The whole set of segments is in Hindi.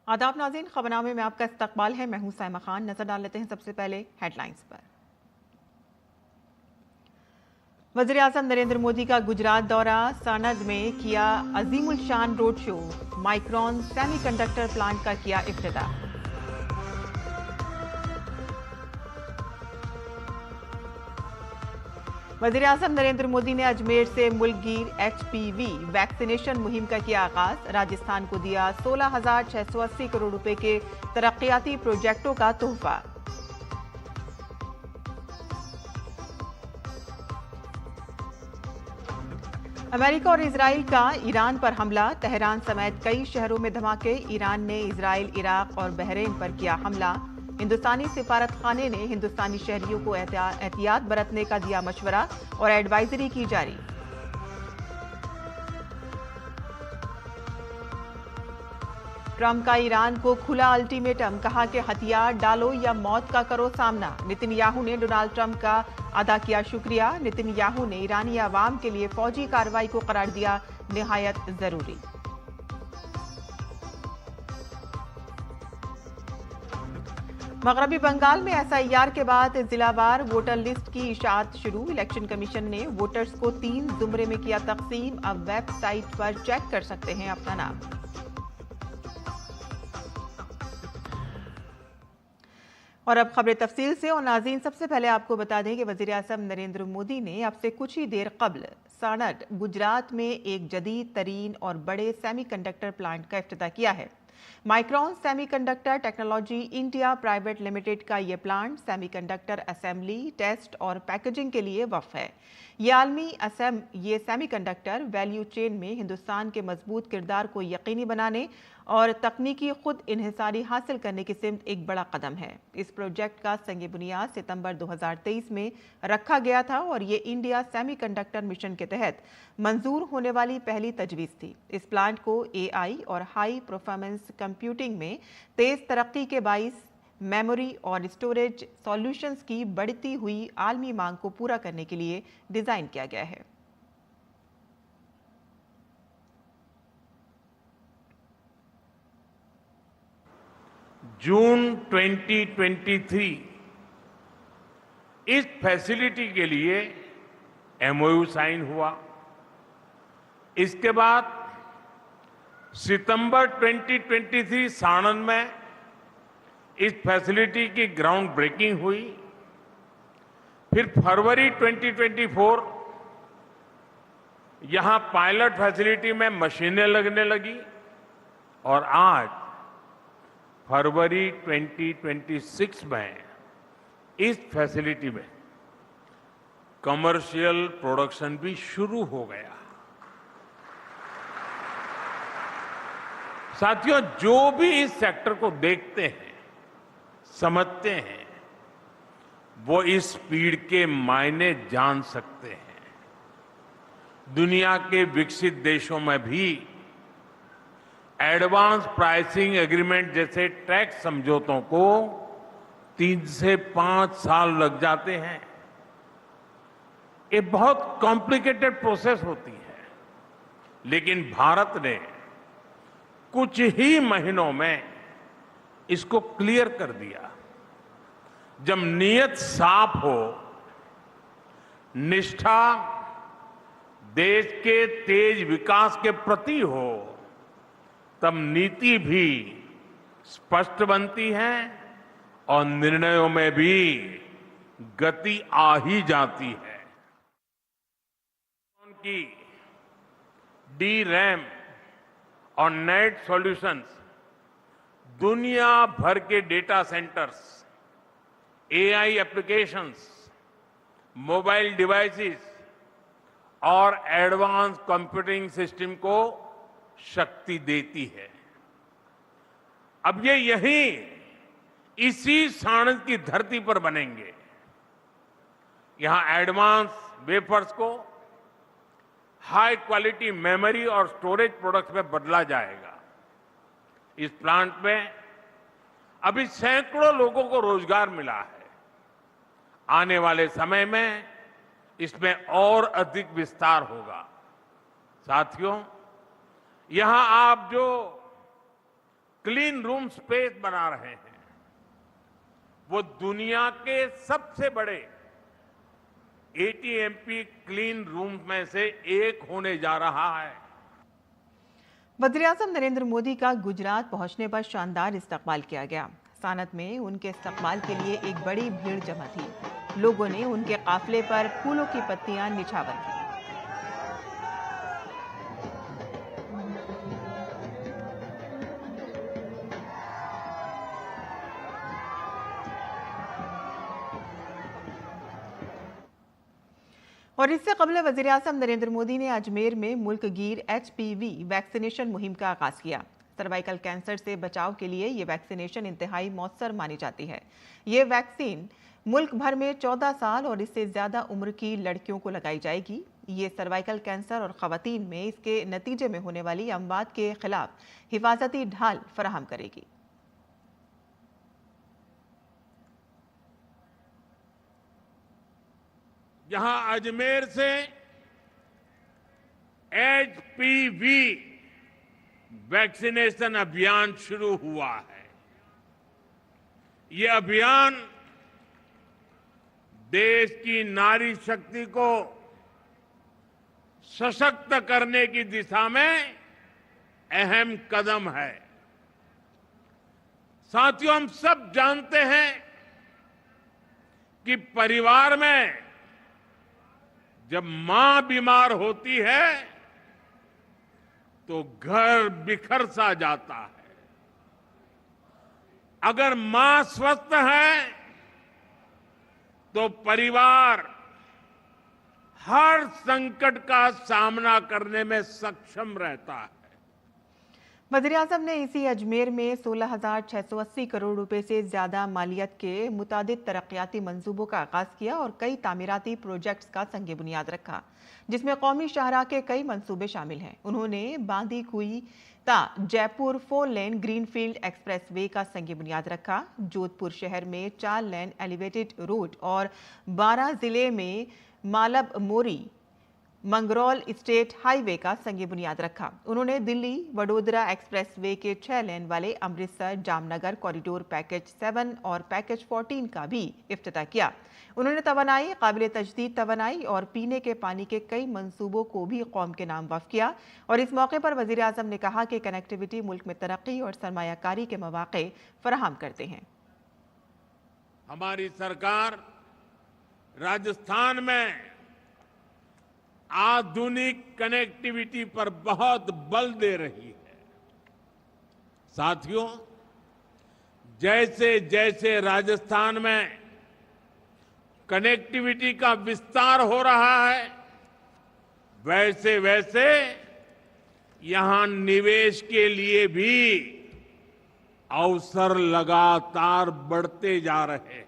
आदाब नाज़रीन, खबरनामे में आपका इस्तकबाल है। मैं हूं साइमा खान। नजर डाल लेते हैं सबसे पहले हेडलाइंस पर। वज़ीर आज़म नरेंद्र मोदी का गुजरात दौरा, सानद में किया अजीमुल शान road show, micron semiconductor plant का किया इफ्तिताह। वज़ीर आज़म नरेंद्र मोदी ने अजमेर से मुल्कगीर HPV वैक्सीनेशन मुहिम का किया आगाज, राजस्थान को दिया 16,680 करोड़ रुपए के तरक्याती प्रोजेक्टों का तोहफा। अमेरिका और इजराइल का ईरान पर हमला, तेहरान समेत कई शहरों में धमाके, ईरान ने इजराइल, इराक और बहरीन पर किया हमला। हिंदुस्तानी सिफारत खाने ने हिंदुस्तानी शहरियों को एहतियात बरतने का दिया मशवरा और एडवाइजरी की जारी। ट्रंप का ईरान को खुला अल्टीमेटम, कहा कि हथियार डालो या मौत का करो सामना। नेतन्याहू ने डोनाल्ड ट्रंप का अदा किया शुक्रिया। नेतन्याहू ने ईरानी अवाम के लिए फौजी कार्रवाई को करार दिया निहायत जरूरी। मगरबी बंगाल में SIR के बाद जिलावार वोटर लिस्ट की इशाअत शुरू। इलेक्शन कमीशन ने वोटर्स को 3 जुमरे में किया तकसीम। अब वेबसाइट पर चेक कर सकते हैं अपना नाम। और अब खबरें तफसील से। और नाज़रीन, सबसे पहले आपको बता दें कि वज़ीर आज़म नरेंद्र मोदी ने अब से कुछ ही देर कबल सानड, गुजरात में एक जदीद तरीन और बड़े सेमीकंडक्टर प्लांट का इफ्तिताह किया है। Micron semiconductor technology India private limited का यह प्लांट सेमीकंडक्टर असेंबली, टेस्ट और पैकेजिंग के लिए वक्फ है। ये सेमीकंडक्टर वैल्यू चेन में हिंदुस्तान के मजबूत किरदार को यकीनी बनाने और तकनीकी खुद इन्हिसारी हासिल करने की सिमत एक बड़ा कदम है। इस प्रोजेक्ट का संग बुनियाद सितंबर 2023 में रखा गया था और ये इंडिया सेमीकंडक्टर मिशन के तहत मंजूर होने वाली पहली तजवीज़ थी। इस प्लांट को AI और हाई परफॉर्मेंस कंप्यूटिंग में तेज तरक्की के बाइस मेमोरी और स्टोरेज सॉल्यूशंस की बढ़ती हुई आलमी मांग को पूरा करने के लिए डिजाइन किया गया है। जून 2023 इस फैसिलिटी के लिए MOU साइन हुआ। इसके बाद सितंबर 2023 साणंद में इस फैसिलिटी की ग्राउंड ब्रेकिंग हुई। फिर फरवरी 2024 यहां पायलट फैसिलिटी में मशीनें लगने लगी और आज फरवरी 2026 में इस फैसिलिटी में कमर्शियल प्रोडक्शन भी शुरू हो गया। साथियों, जो भी इस सेक्टर को देखते हैं, समझते हैं, वो इस स्पीड के मायने जान सकते हैं। दुनिया के विकसित देशों में भी एडवांस प्राइसिंग एग्रीमेंट जैसे टैक्स समझौतों को 3 से 5 साल लग जाते हैं। ये बहुत कॉम्प्लिकेटेड प्रोसेस होती है, लेकिन भारत ने कुछ ही महीनों में इसको क्लियर कर दिया। जब नीयत साफ हो, निष्ठा देश के तेज विकास के प्रति हो, तब नीति भी स्पष्ट बनती है और निर्णयों में भी गति आ ही जाती है। उनकी DRAM और नेट सॉल्यूशंस दुनिया भर के data centres, AI applications, mobile devices और एडवांस कंप्यूटिंग सिस्टम को शक्ति देती है। अब ये यहीं इसी साणंद की धरती पर बनेंगे। यहां एडवांस वेफर्स को हाई क्वालिटी मेमोरी और स्टोरेज प्रोडक्ट्स में बदला जाएगा। इस प्लांट में अभी सैकड़ों लोगों को रोजगार मिला है। आने वाले समय में इसमें और अधिक विस्तार होगा। साथियों, यहां आप जो क्लीन रूम स्पेस बना रहे हैं, वो दुनिया के सबसे बड़े एटीएमपी क्लीन रूम में से एक होने जा रहा है। वज़ीर-ए-आज़म नरेंद्र मोदी का गुजरात पहुंचने पर शानदार इस्तकबाल किया गया। सानत में उनके इस्तकबाल के लिए एक बड़ी भीड़ जमा थी। लोगों ने उनके काफिले पर फूलों की पत्तियां निछावर की। और इससे कबल वज़ीर-ए-आज़म नरेंद्र मोदी ने अजमेर में मुल्क गिर HPV वैक्सीनेशन मुहिम का आगाज किया। सर्वाइकल कैंसर से बचाव के लिए ये वैक्सीनेशन इंतहाई मौसर मानी जाती है। ये वैक्सीन मुल्क भर में 14 साल और इससे ज्यादा उम्र की लड़कियों को लगाई जाएगी। ये सर्वाइकल कैंसर और खवातीन में इसके नतीजे में होने वाली अमवात के खिलाफ हिफाजती ढाल फराहम करेगी। जहां अजमेर से HPV वैक्सीनेशन अभियान शुरू हुआ है, ये अभियान देश की नारी शक्ति को सशक्त करने की दिशा में अहम कदम है। साथियों, हम सब जानते हैं कि परिवार में जब मां बीमार होती है तो घर बिखर सा जाता है। अगर मां स्वस्थ है तो परिवार हर संकट का सामना करने में सक्षम रहता है। वज़ीर-ए-आज़म ने इसी अजमेर में 16,680 करोड़ रुपए से ज्यादा मालियत के मुतादिद तरक्याती मंसूबों का आगाज किया और कई तामीराती प्रोजेक्ट्स का संग बुनियाद रखा, जिसमें कौमी शाहराह के कई मंसूबे शामिल हैं। उन्होंने बांदी कुई ता Jaipur 4 lane greenfield express way का संग बुनियाद रखा। जोधपुर शहर में 4 लेन एलिवेटेड रोड और 12 जिले में मालब मोरी मंगरौल स्टेट हाईवे का संग बुनियाद रखा। उन्होंने दिल्ली वडोदरा एक्सप्रेस वे के 6 लेन वाले अमृतसर जामनगर कॉरिडोर पैकेज 7 और पैकेज 14 का भी इफ्तिताह किया। उन्होंने तवानाई, काबिल तजदीद तवानाई और पीने के पानी के कई मंसूबों को भी कौम के नाम वक्फ किया। और इस मौके पर वज़ीर-ए-आज़म ने कहा कि कनेक्टिविटी मुल्क में तरक्की और सरमायाकारी के मौके फराहम करते हैं। हमारी सरकार राजस्थान में आधुनिक कनेक्टिविटी पर बहुत बल दे रही है। साथियों, जैसे जैसे राजस्थान में कनेक्टिविटी का विस्तार हो रहा है, वैसे वैसे यहां निवेश के लिए भी अवसर लगातार बढ़ते जा रहे हैं।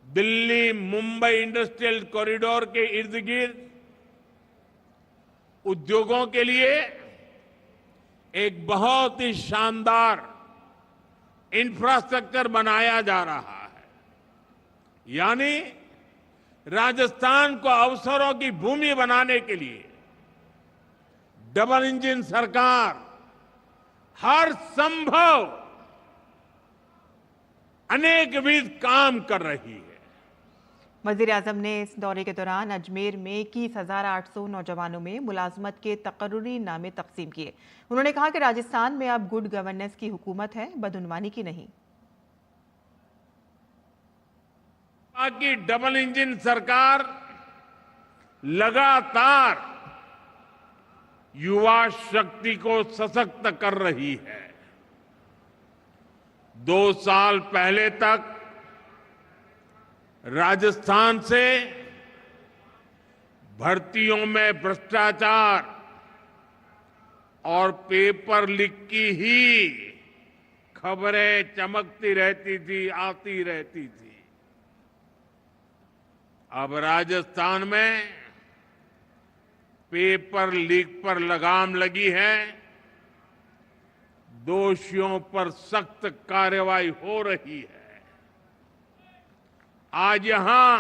दिल्ली मुंबई इंडस्ट्रियल कॉरिडोर के इर्द गिर्द उद्योगों के लिए एक बहुत ही शानदार इंफ्रास्ट्रक्चर बनाया जा रहा है। यानी राजस्थान को अवसरों की भूमि बनाने के लिए डबल इंजन सरकार हर संभव अनेकविध काम कर रही है। वज़ीर-ए-आज़म ने इस दौरे के दौरान अजमेर में 21,800 नौजवानों में मुलाजमत के तकर्रुरी नामे तकसीम किए। उन्होंने कहा कि राजस्थान में अब गुड गवर्नेंस की हुकूमत है, बदउनवानी की नहीं। की डबल इंजन सरकार लगातार युवा शक्ति को सशक्त कर रही है। 2 साल पहले तक राजस्थान से भर्तियों में भ्रष्टाचार और पेपर लीक की ही खबरें चमकती रहती थी, आती रहती थी। अब राजस्थान में पेपर लीक पर लगाम लगी है, दोषियों पर सख्त कार्रवाई हो रही है। आज यहां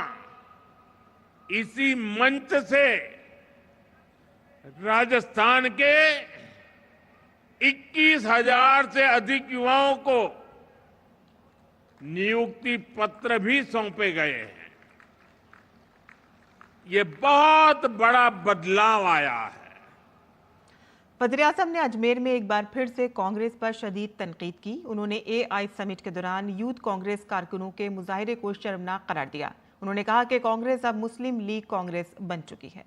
इसी मंच से राजस्थान के 21,000 से अधिक युवाओं को नियुक्ति पत्र भी सौंपे गए हैं। ये बहुत बड़ा बदलाव आया है। वज़ीर-ए-आज़म ने अजमेर में एक बार फिर से कांग्रेस पर शदीद तनकीद की। उन्होंने एआई समिट के दौरान यूथ कांग्रेस कारकुनों के मुजाहिरे को शर्मनाक करार दिया। उन्होंने कहा कि कांग्रेस अब मुस्लिम लीग कांग्रेस बन चुकी है।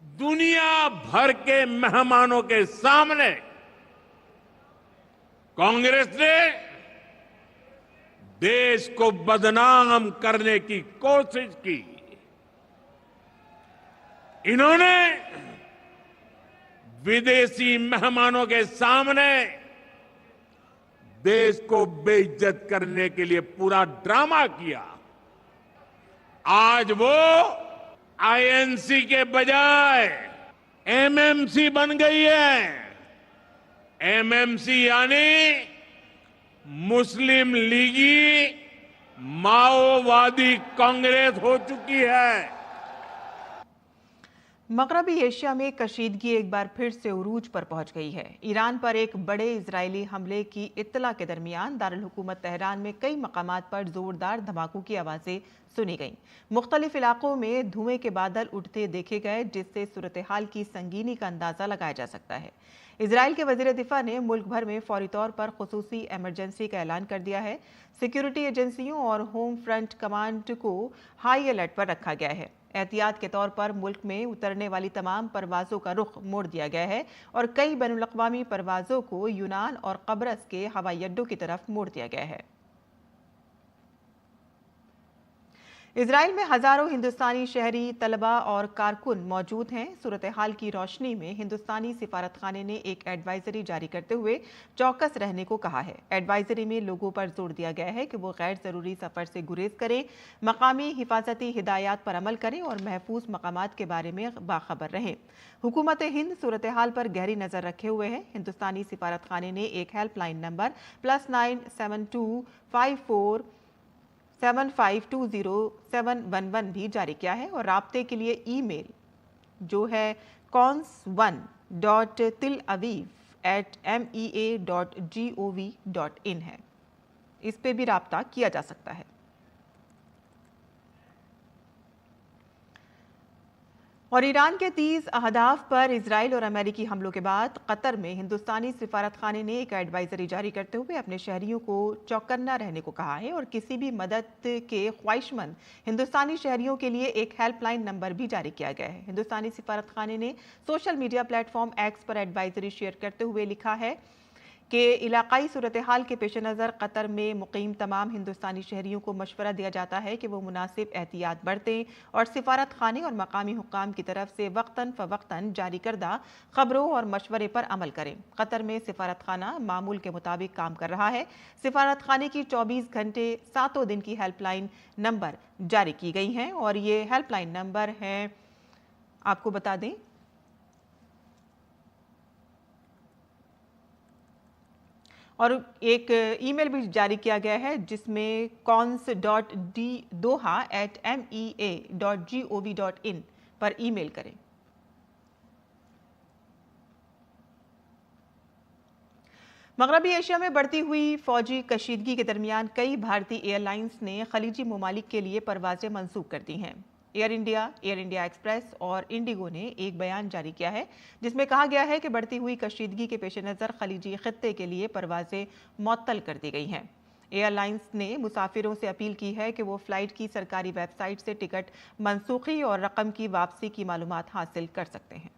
दुनिया भर के मेहमानों के सामने कांग्रेस ने देश को बदनाम करने की कोशिश की। इन्होंने विदेशी मेहमानों के सामने देश को बेइज्जत करने के लिए पूरा ड्रामा किया। आज वो आईएनसी के बजाय एमएमसी बन गई है। एमएमसी यानी मुस्लिम लीगी माओवादी कांग्रेस हो चुकी है। मगरबी एशिया में कशीदगी एक बार फिर से उरूज पर पहुंच गई है। ईरान पर एक बड़े इजरायली हमले की इत्तला के दरमियान दारुल हुकूमत तेहरान में कई मकामात पर जोरदार धमाकों की आवाज़ें सुनी गईं। मुख्तलिफ इलाकों में धुएं के बादल उठते देखे गए, जिससे सूरत हाल की संगीनी का अंदाज़ा लगाया जा सकता है। इजराइल के वज़ीर दिफा ने मुल्क भर में फौरी तौर पर खुसूसी इमरजेंसी का ऐलान कर दिया है। सिक्योरिटी एजेंसियों और होम फ्रंट कमांड को हाई अलर्ट पर रखा गया है। एहतियात के तौर पर मुल्क में उतरने वाली तमाम परवाज़ों का रुख मोड़ दिया गया है और कई बैनुल-अक़वामी परवाज़ों को यूनान और कब्रस के हवाई अड्डों की तरफ मोड़ दिया गया है। इजराइल में हजारों हिंदुस्तानी शहरी, तलबा और कारकुन मौजूद हैं। सूरत हाल की रोशनी में हिंदुस्तानी सिफारतखाने ने एक एडवाइजरी जारी करते हुए चौकस रहने को कहा है। एडवाइजरी में लोगों पर जोर दिया गया है कि वो गैर ज़रूरी सफ़र से गुरेज करें, मकामी हिफाजती हिदायत पर अमल करें और महफूज मकामात के बारे में बाखबर रहें। हुकूमत हिंद सूरत हाल पर गहरी नज़र रखे हुए है। हिंदुस्तानी सिफारतखाने ने एक हेल्पलाइन नंबर +97254 7520-711 भी जारी किया है और राब्ते के लिए ईमेल जो है cons1.tilaviv@mea.gov.in है। इस पे भी राब्ता किया जा सकता है। और ईरान के 30 अहदाफ पर इजराइल और अमेरिकी हमलों के बाद कतर में हिंदुस्तानी सिफारतखाने ने एक एडवाइजरी जारी करते हुए अपने शहरियों को चौकन्ना रहने को कहा है और किसी भी मदद के ख्वाहिशमंद हिंदुस्तानी शहरियों के लिए एक हेल्पलाइन नंबर भी जारी किया गया है। हिंदुस्तानी सिफारतखाने ने सोशल मीडिया प्लेटफॉर्म एक्स पर एडवाइजरी शेयर करते हुए लिखा है कि इलाकाई सूरत हाल के पेश नज़र कतर में मुकीम तमाम हिंदुस्तानी शहरियों को मशवरा दिया जाता है कि वो मुनासिब एहतियात बरतें और सिफारत खाने और मकामी हुक्काम की तरफ से वक्तन फ़वक्तन जारी करदा खबरों और मशवरे पर अमल करें। कतर में सिफारत खाना मामूल के मुताबिक काम कर रहा है। सिफारत खाने की 24 घंटे 7 दिन की हेल्पलाइन नंबर जारी की गई हैं और ये हेल्पलाइन नंबर हैं, आपको बता दें, और एक ईमेल भी जारी किया गया है जिसमें cons.doha@mea.gov.in पर ईमेल करें। मगरबी एशिया में बढ़ती हुई फौजी कशीदगी के दरमियान कई भारतीय एयरलाइंस ने खलीजी ममालिक के लिए परवाजें मंसूख कर दी हैं। एयर इंडिया एक्सप्रेस और इंडिगो ने एक बयान जारी किया है जिसमें कहा गया है कि बढ़ती हुई कशीदगी के पेश नज़र खलीजी खित्ते के लिए परवाजें मुअत्तल कर दी गई हैं। एयरलाइंस ने मुसाफिरों से अपील की है कि वो फ़्लाइट की सरकारी वेबसाइट से टिकट मनसूखी और रकम की वापसी की मालूमात हासिल कर सकते हैं।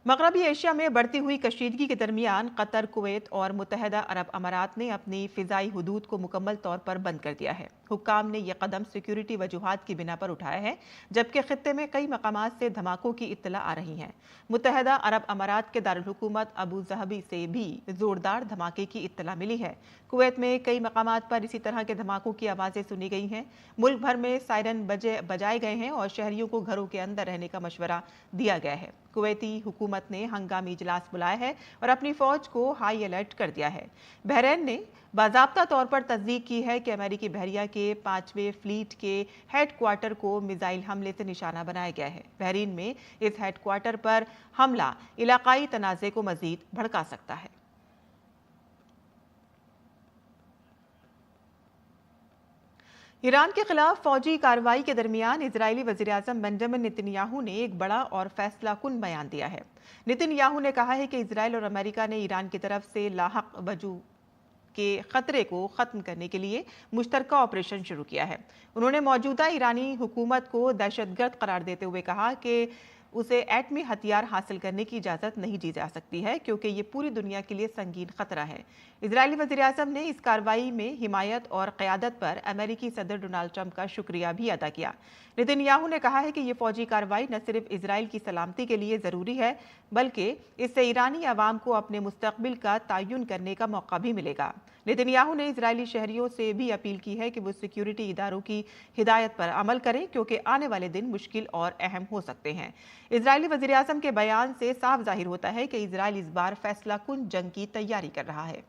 मगरबी एशिया में बढ़ती हुई कशीदगी के दरमियान कतर, कुवैत और मुत्तहदा अरब अमारात ने अपनी फ़िज़ाई हदूद को मुकम्मल तौर पर बंद कर दिया है। हुक्काम ने यह कदम सिक्योरिटी वजूहात की बिना पर उठाया है, जबकि खित्ते में कई मकामात से धमाकों की इत्तला आ रही हैं। मुत्तहदा अरब अमारात के दारुल हुकूमत अबू ज़हबी से भी ज़ोरदार धमाके की इत्तला मिली है। कुवैत में कई मकामात पर इसी तरह के धमाकों की आवाज़ें सुनी गई हैं। मुल्क भर में सायरन बजाए गए हैं और शहरियों को घरों के अंदर रहने का मशवरा दिया गया है। कुवैती हुकूमत ने हंगामी इजलास बुलाया है और अपनी फौज को हाई अलर्ट कर दिया है। बहरीन ने बाज़ाब्ता तौर पर तस्दीक की है कि अमेरिकी बहरिया के के 5वें फ्लीट के हेडक्वार्टर को मिसाइल हमले से निशाना बनाया गया है। बहरीन में इस हेडक्वार्टर पर हमला इलाकाई तनाज़े को मजीद भड़का सकता है। ईरान के खिलाफ फौजी कार्रवाई के दरमियान इजरायली वज़ीर-ए-आज़म बेंजामिन नेतन्याहू ने एक बड़ा और फैसलाकुन बयान दिया है। नेतन्याहू ने कहा है कि इजरायल और अमेरिका ने ईरान की तरफ से लाहक वजूद के खतरे को खत्म करने के लिए मुश्तरका ऑपरेशन शुरू किया है। उन्होंने मौजूदा ईरानी हुकूमत को दहशतगर्द करार देते हुए कहा कि उसे एटमी हथियार हासिल करने की इजाज़त नहीं दी जा सकती है, क्योंकि ये पूरी दुनिया के लिए संगीन खतरा है। इजरायली वज़ीर-ए-आज़म ने इस कार्रवाई में हिमायत और क़यादत पर अमेरिकी सदर डोनाल्ड ट्रंप का शुक्रिया भी अदा किया। नेतन्याहू ने कहा है कि ये फौजी कार्रवाई न सिर्फ इजराइल की सलामती के लिए ज़रूरी है, बल्कि इससे ईरानी अवाम को अपने मुस्तकबिल का तयन करने का मौका भी मिलेगा। नेतन्याहू ने इजरायली शहरियों से भी अपील की है कि वो सिक्योरिटी इदारों की हिदायत पर अमल करें, क्योंकि आने वाले दिन मुश्किल और अहम हो सकते हैं। इजरायली वज़ीर-ए-आज़म के बयान से साफ जाहिर होता है कि इजराइल इस बार फैसलाकुन जंग की तैयारी कर रहा है।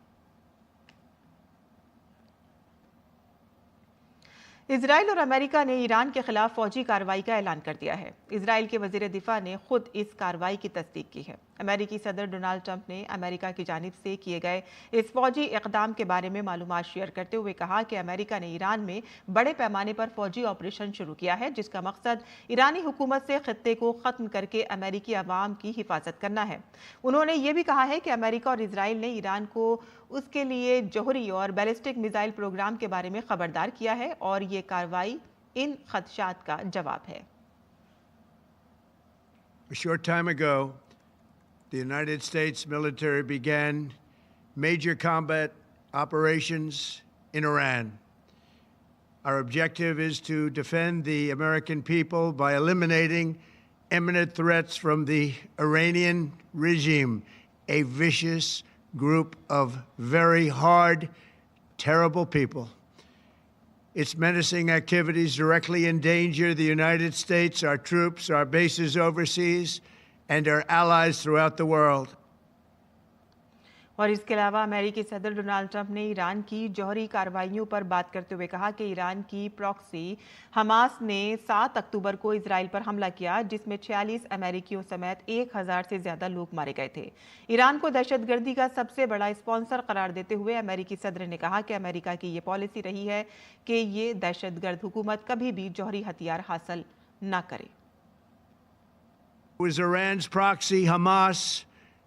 इजराइल और अमेरिका ने ईरान के खिलाफ फौजी कार्रवाई का ऐलान कर दिया है। इजराइल के वजीर दिफा ने खुद इस कार्रवाई की तस्दीक की है। अमेरिकी सदर डोनाल्ड ट्रंप ने अमेरिका की जानिब से किए गए इस फौजी इकदाम के बारे में मालूमात शेयर करते हुए कहा कि अमेरिका ने ईरान में बड़े पैमाने पर फौजी ऑपरेशन शुरू किया है, जिसका मकसद ईरानी हुकूमत से खत्ते को खत्म करके अमेरिकी अवाम की हिफाजत करना है। उन्होंने ये भी कहा है कि अमेरिका और इजराइल ने ईरान को उसके लिए जौहरी और बैलिस्टिक मिसाइल प्रोग्राम के बारे में खबरदार किया है और ये कार्रवाई इन खदशात का जवाब है। A short time ago, the United States military began major combat operations in Iran. Our objective is to defend the American people by eliminating imminent threats from the Iranian regime, a vicious group of very hard, terrible people. Its menacing activities directly endanger the United States, our troops, our bases overseas, and our allies throughout the world. और इसके अलावा अमेरिकी सदर डोनाल्ड ट्रंप ने ईरान की जौहरी कार्रवाइयों पर बात करते हुए कहा कि ईरान की प्रॉक्सी हमास ने 7 अक्टूबर को इजराइल पर हमला किया, जिसमें 46 अमेरिकियों समेत 1000 से ज्यादा लोग मारे गए थे। ईरान को दहशतगर्दी का सबसे बड़ा स्पॉन्सर करार देते हुए अमेरिकी सदर ने कहा कि अमेरिका की ये पॉलिसी रही है कि ये दहशतगर्द हुकूमत कभी भी जौहरी हथियार हासिल न करे। It was Iran's proxy, Hamas,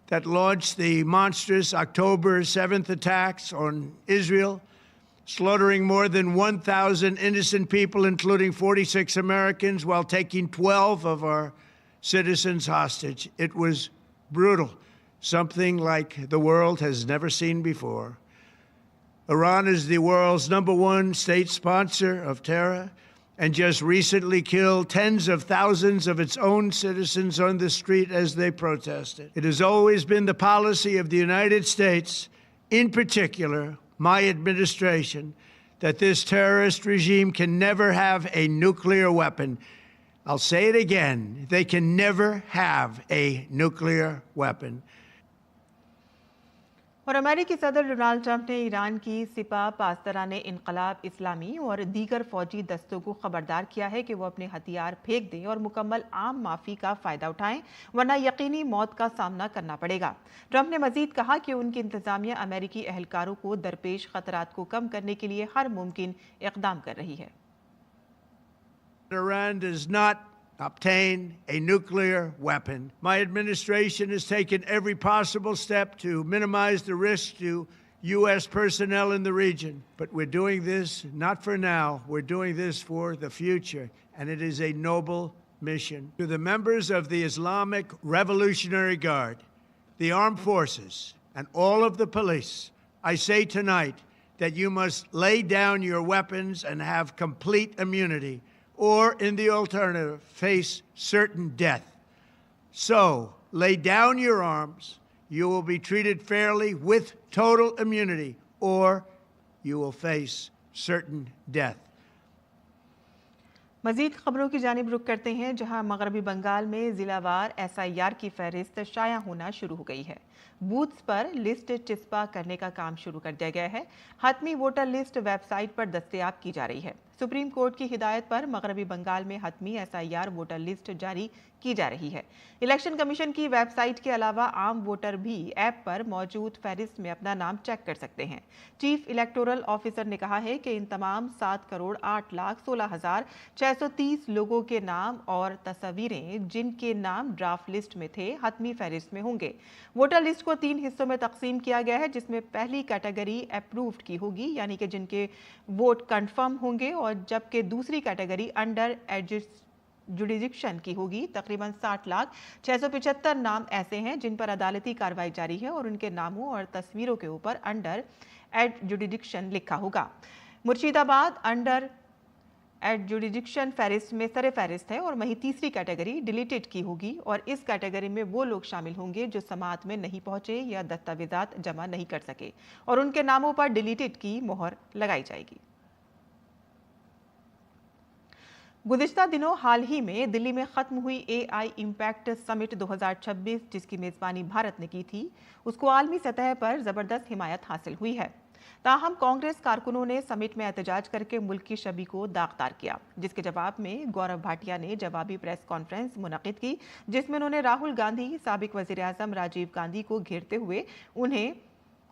that launched the monstrous October 7th attacks on Israel, slaughtering more than 1,000 innocent people, including 46 Americans, while taking 12 of our citizens hostage. It was brutal, something like the world has never seen before. Iran is the world's #1 state sponsor of terror, and just recently killed tens of thousands of its own citizens on the street as they protested. It has always been the policy of the United States, in particular my administration, that this terrorist regime can never have a nuclear weapon. I'll say it again, they can never have a nuclear weapon. और अमेरिकी सदर डोनाल्ड ट्रंप ने ईरान की सिपा पासदाराने इनकलाब इस्लामी और दीगर फौजी दस्तों को खबरदार किया है कि वो अपने हथियार फेंक दें और मुकम्मल आम माफी का फायदा उठाएं, वरना यकीनी मौत का सामना करना पड़ेगा। ट्रंप ने मजीद कहा कि उनकी इंतजामिया अमेरिकी एहलकारों को दरपेश खतरात को कम करने के लिए हर मुमकिन इकदाम कर रही है। Iran does not obtain a nuclear weapon. My administration has taken every possible step to minimize the risk to U.S. personnel in the region. But we're doing this not for now. We're doing this for the future, and it is a noble mission. To the members of the Islamic Revolutionary Guard, the armed forces, and all of the police, I say tonight that you must lay down your weapons and have complete immunity, or in the alternative, face certain death. So, lay down your arms, you will be treated fairly with total immunity, or you will face certain death. मजीद खबरों की जानिब रुख करते हैं, जहां मगरबी बंगाल में जिलावार SIR की फहरिस्त शाया होना शुरू हो गई है। बूथ्स पर लिस्ट चिस्पा करने का काम शुरू कर दिया गया है। हतमी वोटर लिस्ट वेबसाइट पर दस्तयाब की जा रही है। सुप्रीम कोर्ट की हिदायत पर मगरबी बंगाल में हतमी SIR वोटर लिस्ट जारी की जा रही है। इलेक्शन कमीशन की वेबसाइट के अलावा आम वोटर भी ऐप पर मौजूद फहरिस्त में अपना नाम चेक कर सकते हैं। चीफ इलेक्टोरल ऑफिसर ने कहा है कि इन तमाम 7,08,16,630 लोगों के नाम और तस्वीरें जिनके नाम ड्राफ्ट लिस्ट में थे, हतमी फहरिस्त में होंगे। वोटर लिस्ट को 3 हिस्सों में तकसीम किया गया है, जिसमें पहली कैटेगरी अप्रूव्ड की होगी, यानी कि जिनके वोट कंफर्म होंगे, और जबकि दूसरी कैटेगरी अंडर जुडिक्शन की होगी। तकरीबन 60,06,75 नाम ऐसे हैं जिन पर अदालती कार्रवाई जारी है और उनके नामों और तस्वीरों के ऊपर अंडर जुडिक्शन लिखा होगा। मुर्शिदाबाद अंडर जुडिक्शन फहरिस्त में सरे फहरिस्त है और वहीं तीसरी कैटेगरी डिलीटेड की होगी, और इस कैटेगरी में वो लोग शामिल होंगे जो समाअत में नहीं पहुंचे या दस्तावेजात जमा नहीं कर सके, और उनके नामों पर डिलीटेड की मोहर लगाई जाएगी। गुज़िश्ता दिनों हाल ही में दिल्ली में खत्म हुई AI इम्पैक्ट समिट 2026, जिसकी मेजबानी भारत ने की थी, उसको आलमी सतह पर जबरदस्त हिमायत हासिल हुई है। ताहम कांग्रेस कारकुनों ने समिट में एहतजाज करके मुल्क की छवि को दागदार किया, जिसके जवाब में गौरव भाटिया ने जवाबी प्रेस कॉन्फ्रेंस मुनक्किद की, जिसमें उन्होंने राहुल गांधी, साबिक वजीर आजम राजीव गांधी को घेरते हुए उन्हें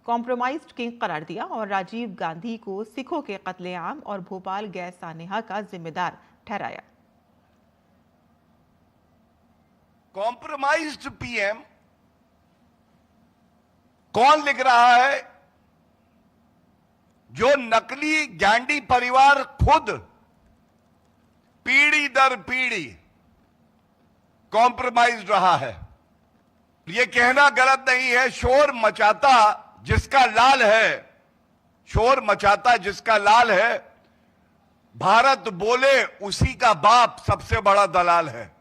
कॉम्प्रोमाइज्ड किंग करार दिया और राजीव गांधी को सिखों के कत्लेआम और भोपाल गैस सानेहा का जिम्मेदार ठहराया। कॉम्प्रोमाइज्ड PM कौन लिख रहा है? जो नकली गैंडी परिवार खुद पीढ़ी दर पीढ़ी कॉम्प्रोमाइज रहा है। यह कहना गलत नहीं है, शोर मचाता जिसका लाल है, शोर मचाता जिसका लाल है, भारत बोले उसी का बाप सबसे बड़ा दलाल है।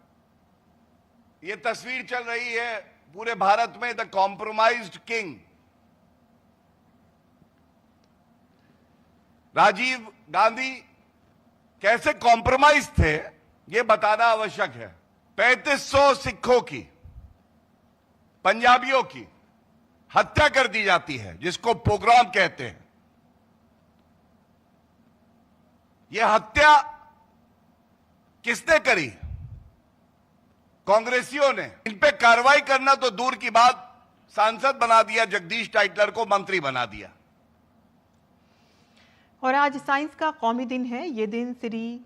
यह तस्वीर चल रही है पूरे भारत में, the compromised king. Rajiv Gandhi कैसे कॉम्प्रोमाइज थे, यह बताना आवश्यक है। 3500 सिखों की, पंजाबियों की हत्या कर दी जाती है, जिसको पोग्राम कहते हैं। यह हत्या किसने करी? कांग्रेसियों ने। इन पे कार्रवाई करना तो दूर की बात, सांसद बना दिया, जगदीश टाइटलर को मंत्री बना दिया। और आज साइंस का कौमी दिन है। ये दिन श्री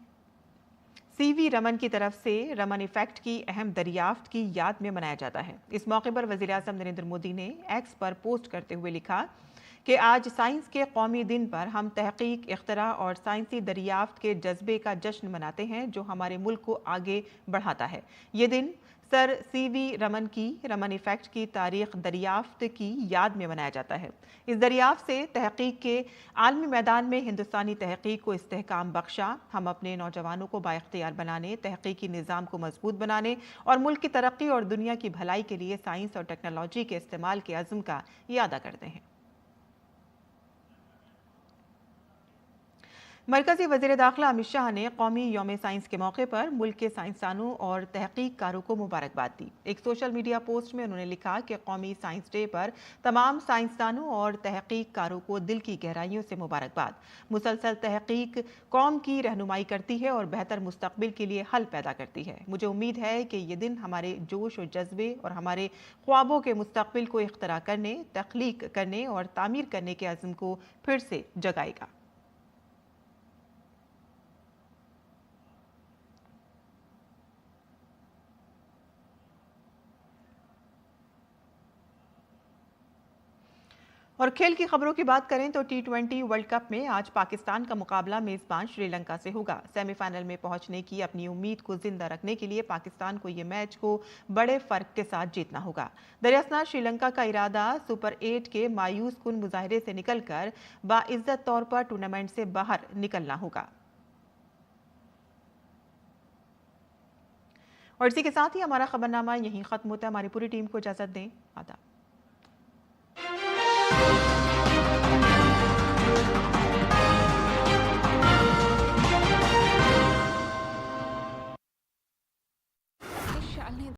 CV रमन की तरफ से रमन इफेक्ट की अहम दरियाफ्त की याद में मनाया जाता है। इस मौके पर वज़ीर आज़म नरेंद्र मोदी ने एक्स पर पोस्ट करते हुए लिखा कि आज साइंस के कौमी दिन पर हम तहकीक, इख्तरा और साइंसी दरियाफ्त के जज्बे का जश्न मनाते हैं, जो हमारे मुल्क को आगे बढ़ाता है। ये दिन सर CV रमन की रमन इफेक्ट की तारीख दरियाफ्त की याद में मनाया जाता है। इस दरियाफ्त से तहकीक के आलमी मैदान में हिंदुस्तानी तहकीक को इस्तेहकाम बख्शा। हम अपने नौजवानों को बाइख्तियार बनाने, तहकीकी निज़ाम को मजबूत बनाने और मुल्क की तरक्की और दुनिया की भलाई के लिए साइंस और टेक्नोलॉजी के इस्तेमाल के अज़्म का इयादा करते हैं। मरकजी वज़ीर दाखिला अमित शाह ने कौमी यौम साइंस के मौके पर मुल्क के साइंसदानों और तहकीककारों को मुबारकबाद दी। एक सोशल मीडिया पोस्ट में उन्होंने लिखा कि कौमी साइंस डे पर तमाम साइंसदानों और तहकीककारों को दिल की गहराइयों से मुबारकबाद। मुसलसल तहकीक कौम की रहनुमाई करती है और बेहतर मुस्तकबिल के लिए हल पैदा करती है। मुझे उम्मीद है कि ये दिन हमारे जोश और जज्बे और हमारे ख्वाबों के मुस्तकबिल को इख्तरा करने, तख्लीक करने और तामीर करने के अज़्म को फिर से जगाएगा। और खेल की खबरों की बात करें तो T20 वर्ल्ड कप में आज पाकिस्तान का मुकाबला मेजबान श्रीलंका से होगा। सेमीफाइनल में पहुंचने की अपनी उम्मीद को जिंदा रखने के लिए पाकिस्तान को यह मैच को बड़े फर्क के साथ जीतना होगा। दरअसल श्रीलंका का इरादा सुपर 8 के मायूस कुन मुजाहरे से निकलकर बाइज्जत तौर पर टूर्नामेंट से बाहर निकलना होगा। और इसी के साथ ही हमारा खबरनामा यहीं खत्म होता है। हमारी पूरी टीम को इजाजत दें। आदाब।